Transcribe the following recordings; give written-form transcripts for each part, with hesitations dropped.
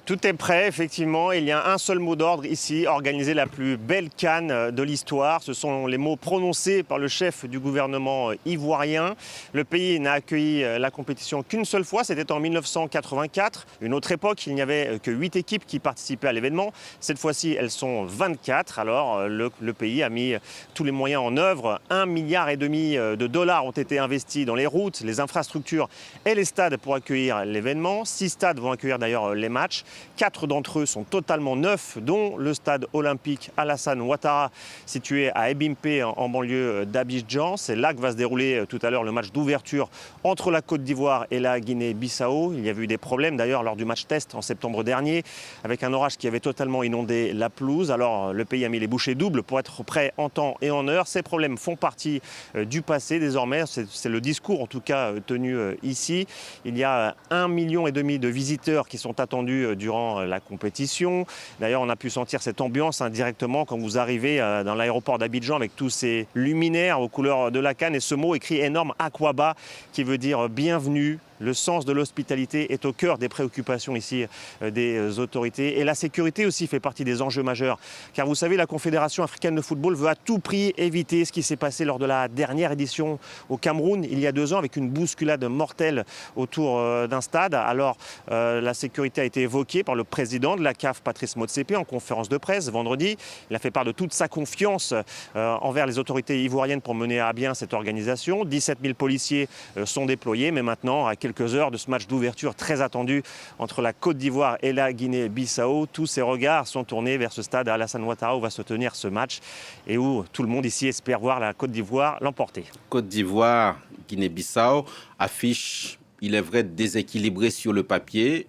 Tout est prêt, effectivement. Il y a un seul mot d'ordre ici, organiser la plus belle CAN de l'histoire. Ce sont les mots prononcés par le chef du gouvernement ivoirien. Le pays n'a accueilli la compétition qu'une seule fois, c'était en 1984. Une autre époque, il n'y avait que 8 équipes qui participaient à l'événement. Cette fois-ci, elles sont 24. Alors, le pays a mis tous les moyens en œuvre. 1,5 milliard de dollars ont été investis dans les routes, les infrastructures et les stades pour accueillir l'événement. 6 stades vont accueillir d'ailleurs les matchs. 4 d'entre eux sont totalement neufs, dont le stade olympique Alassane Ouattara, situé à Ebimpe, en banlieue d'Abidjan. C'est là que va se dérouler tout à l'heure le match d'ouverture entre la Côte d'Ivoire et la Guinée-Bissau. Il y a eu des problèmes d'ailleurs lors du match test en septembre dernier, avec un orage qui avait totalement inondé la pelouse. Alors le pays a mis les bouchées doubles pour être prêt en temps et en heure. Ces problèmes font partie du passé désormais. C'est le discours en tout cas tenu ici. Il y a 1,5 million de visiteurs qui sont attendus durant la compétition. D'ailleurs, on a pu sentir cette ambiance directement quand vous arrivez dans l'aéroport d'Abidjan avec tous ces luminaires aux couleurs de la CAN et ce mot écrit énorme Akwaba qui veut dire bienvenue. Le sens de l'hospitalité est au cœur des préoccupations ici des autorités. Et la sécurité aussi fait partie des enjeux majeurs. Car vous savez, la Confédération africaine de football veut à tout prix éviter ce qui s'est passé lors de la dernière édition au Cameroun, il y a 2 ans, avec une bousculade mortelle autour d'un stade. Alors, la sécurité a été évoquée par le président de la CAF, Patrice Motsepe, en conférence de presse vendredi. Il a fait part de toute sa confiance envers les autorités ivoiriennes pour mener à bien cette organisation. 17 000 policiers sont déployés, mais maintenant, à quelques heures de ce match d'ouverture très attendu entre la Côte d'Ivoire et la Guinée-Bissau. Tous ces regards sont tournés vers ce stade à Alassane Ouattara où va se tenir ce match et où tout le monde ici espère voir la Côte d'Ivoire l'emporter. Côte d'Ivoire, Guinée-Bissau, affiche, il est vrai, déséquilibré sur le papier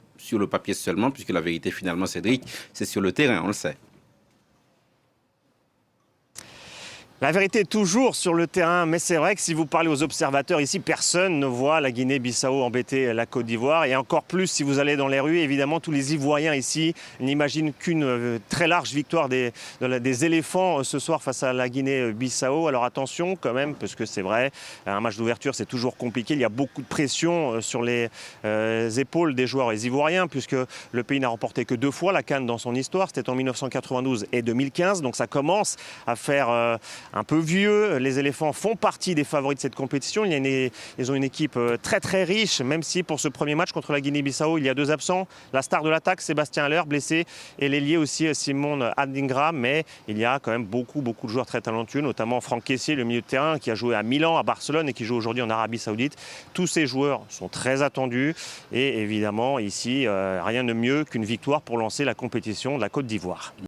seulement, puisque la vérité finalement, Cédric, c'est sur le terrain, on le sait. La vérité est toujours sur le terrain, mais c'est vrai que si vous parlez aux observateurs ici, personne ne voit la Guinée-Bissau embêter la Côte d'Ivoire. Et encore plus si vous allez dans les rues, évidemment, tous les Ivoiriens ici n'imaginent qu'une très large victoire des éléphants ce soir face à la Guinée-Bissau. Alors attention quand même, parce que c'est vrai, un match d'ouverture c'est toujours compliqué. Il y a beaucoup de pression sur les épaules des joueurs ivoiriens, puisque le pays n'a remporté que 2 fois la CAN dans son histoire. C'était en 1992 et 2015, donc ça commence à faire un peu vieux. Les éléphants font partie des favoris de cette compétition. Ils ont une équipe très très riche, même si pour ce premier match contre la Guinée-Bissau, il y a 2 absents. La star de l'attaque, Sébastien Haller, blessé, et l'ailier aussi, Simon Adingra. Mais il y a quand même beaucoup de joueurs très talentueux, notamment Franck Kessié, le milieu de terrain, qui a joué à Milan, à Barcelone et qui joue aujourd'hui en Arabie Saoudite. Tous ces joueurs sont très attendus. Et évidemment, ici, rien de mieux qu'une victoire pour lancer la compétition de la Côte d'Ivoire.